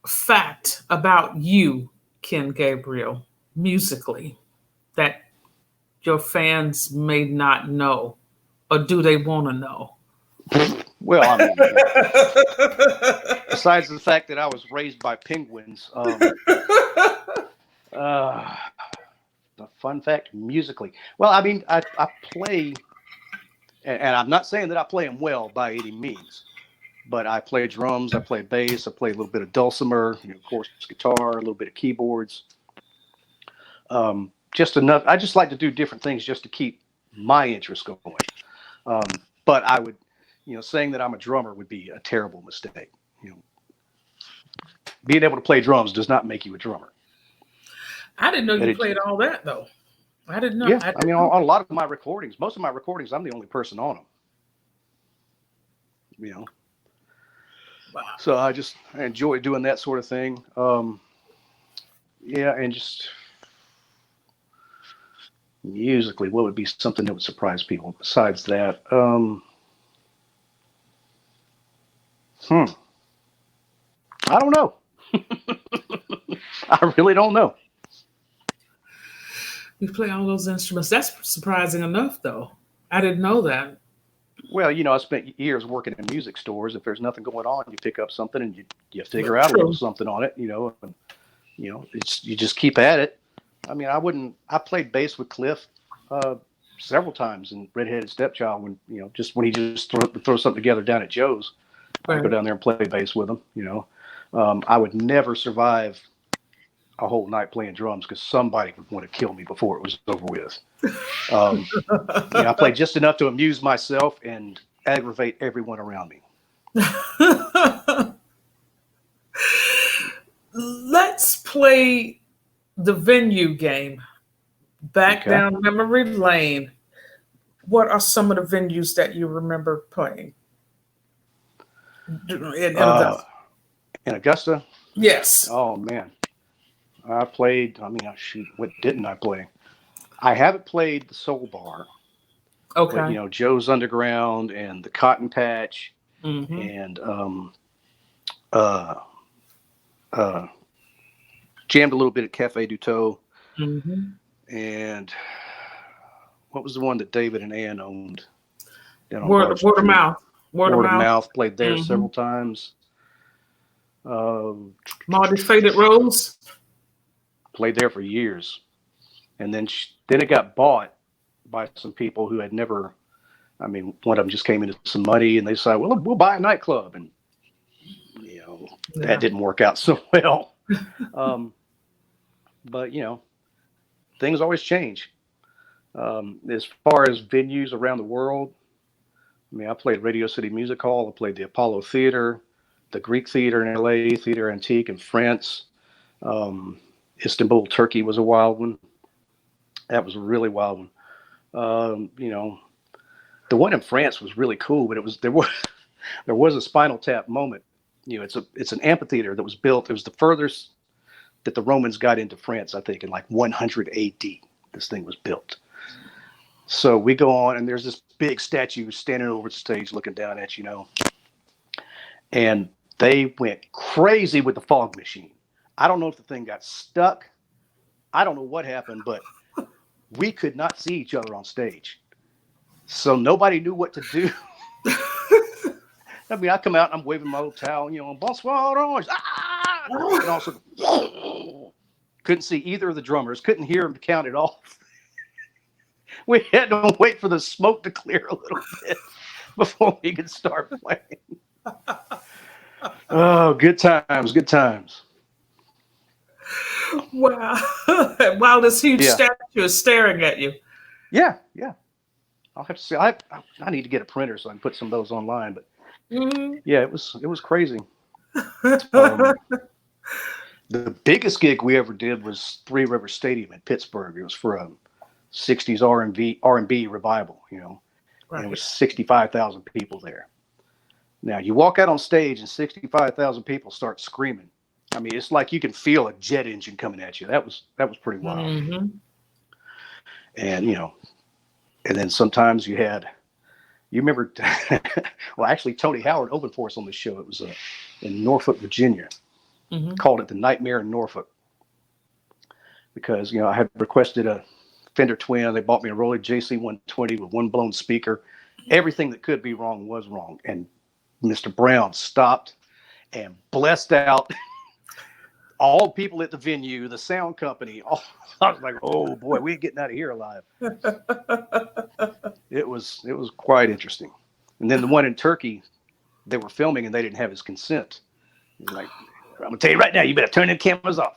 fact about you, Ken Gabriel, musically, that your fans may not know, or do they want to know? Well, I mean, besides the fact that I was raised by penguins, the fun fact musically. Well, I mean, I play, and I'm not saying that I play them well by any means, but I play drums, I play bass, I play a little bit of dulcimer, of course, guitar, a little bit of keyboards. Just enough. I just like to do different things just to keep my interest going. But I would, saying that I'm a drummer would be a terrible mistake. Being able to play drums does not make you a drummer. I didn't know you played all that, though. I didn't know. Yeah, I mean, on a lot of my recordings, most of my recordings, I'm the only person on them. Wow. So I enjoy doing that sort of thing. And just, Musically, what would be something that would surprise people besides that? I don't know. I really don't know. You play all those instruments. That's surprising enough, though. I didn't know that. Well, I spent years working in music stores. If there's nothing going on, you pick up something and you figure out a little True. something on it. And, it's you just keep at it. I mean, I played bass with Cliff several times in Redheaded Stepchild when just when he just throw something together down at Joe's. I'd go Right. down there and play bass with him. I would never survive a whole night playing drums because somebody would want to kill me before it was over with. Um, I played just enough to amuse myself and aggravate everyone around me. Let's play the venue game. Back Okay. down memory lane. What are some of the venues that you remember playing in Uh, Augusta? in Augusta, Yes. oh man, I played. I mean, shoot, what didn't I play? I haven't played the Soul Bar, but Okay. Joe's Underground and the Cotton Patch Mm-hmm. and uh, uh, jammed a little bit at Cafe Duteau. Mm-hmm. And what was the one that David and Ann owned down on Word, Bart word of Street? mouth. Word of Word of mouth. Mouth. Played there Mm-hmm. several times. Uh, Marty's Faded Rose. Played there for years, and then it got bought by some people who had never. I mean, one of them just came into some money, and they decided, well, we'll buy a nightclub, and that Yeah. didn't work out so well. Um, but things always change. As far as venues around the world, I mean, I played Radio City Music Hall. I played the Apollo Theater, the Greek Theater in LA, Theater Antique in France. Um, Istanbul, Turkey was a wild one. That was a really wild one. The one in France was really cool, but there was a Spinal Tap moment. It's an amphitheater that was built. It was the furthest that the Romans got into France, I think, in like 100 AD. This thing was built. So we go on, and there's this big statue standing over the stage looking down at and they went crazy with the fog machine. I don't know if the thing got stuck. I don't know what happened, but we could not see each other on stage. So nobody knew what to do. I mean, I come out and I'm waving my little towel, bonsoir orange. Ah! And also couldn't see either of the drummers, couldn't hear them count it off. We had to wait for the smoke to clear a little bit before we could start playing. Oh, good times, good times. Wow. While this huge Yeah, statue is staring at you. yeah, yeah. I'll have to see. I need to get a printer so I can put some of those online. But Mm-hmm. yeah, it was crazy. Um, the biggest gig we ever did was Three River Stadium in Pittsburgh. It was for a '60s R&B revival, and it was Right. 65,000 people there. Now you walk out on stage and 65,000 people start screaming. I mean, it's like you can feel a jet engine coming at you. That was pretty wild. Mm-hmm. And and then sometimes you remember, well, actually Tony Howard opened for us on this show. It was in Norfolk, Virginia. Mm-hmm. Called it the Nightmare in Norfolk because I had requested a Fender Twin. They bought me a Roland JC 120 with one blown speaker. Everything that could be wrong was wrong, and Mr. Brown stopped and blessed out all people at the venue, the sound company. I was like, oh boy, we ain't getting out of here alive. It was quite interesting. And then the one in Turkey, they were filming and they didn't have his consent. Like, I'm gonna tell you right now, you better turn them cameras off.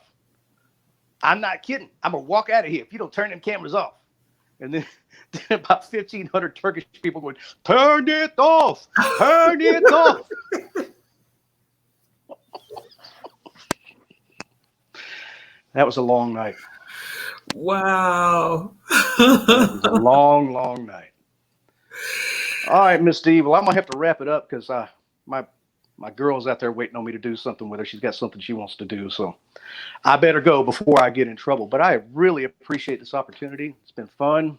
I'm not kidding. I'm gonna walk out of here if you don't turn them cameras off. And then about 1,500 Turkish people going, turn it off, turn it off. That was a long night. Wow. It was a long, long night. All right, Miss Steve. Well, I'm gonna have to wrap it up because my My girl's out there waiting on me to do something with her. She's got something she wants to do. So I better go before I get in trouble. But I really appreciate this opportunity. It's been fun.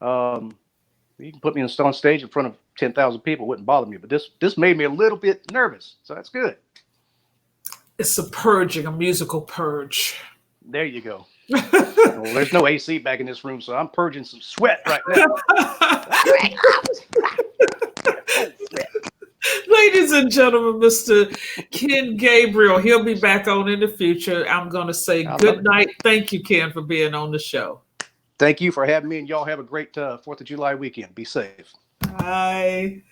You can put me on stage in front of 10,000 people. It wouldn't bother me. But this made me a little bit nervous. So that's good. It's a purging, a musical purge. There you go. Well, there's no AC back in this room, so I'm purging some sweat right now. Ladies and gentlemen, Mr. Ken Gabriel, he'll be back on in the future. I'm going to say good night. Thank you, Ken, for being on the show. Thank you for having me, and y'all have a great 4th of July weekend. Be safe. Bye.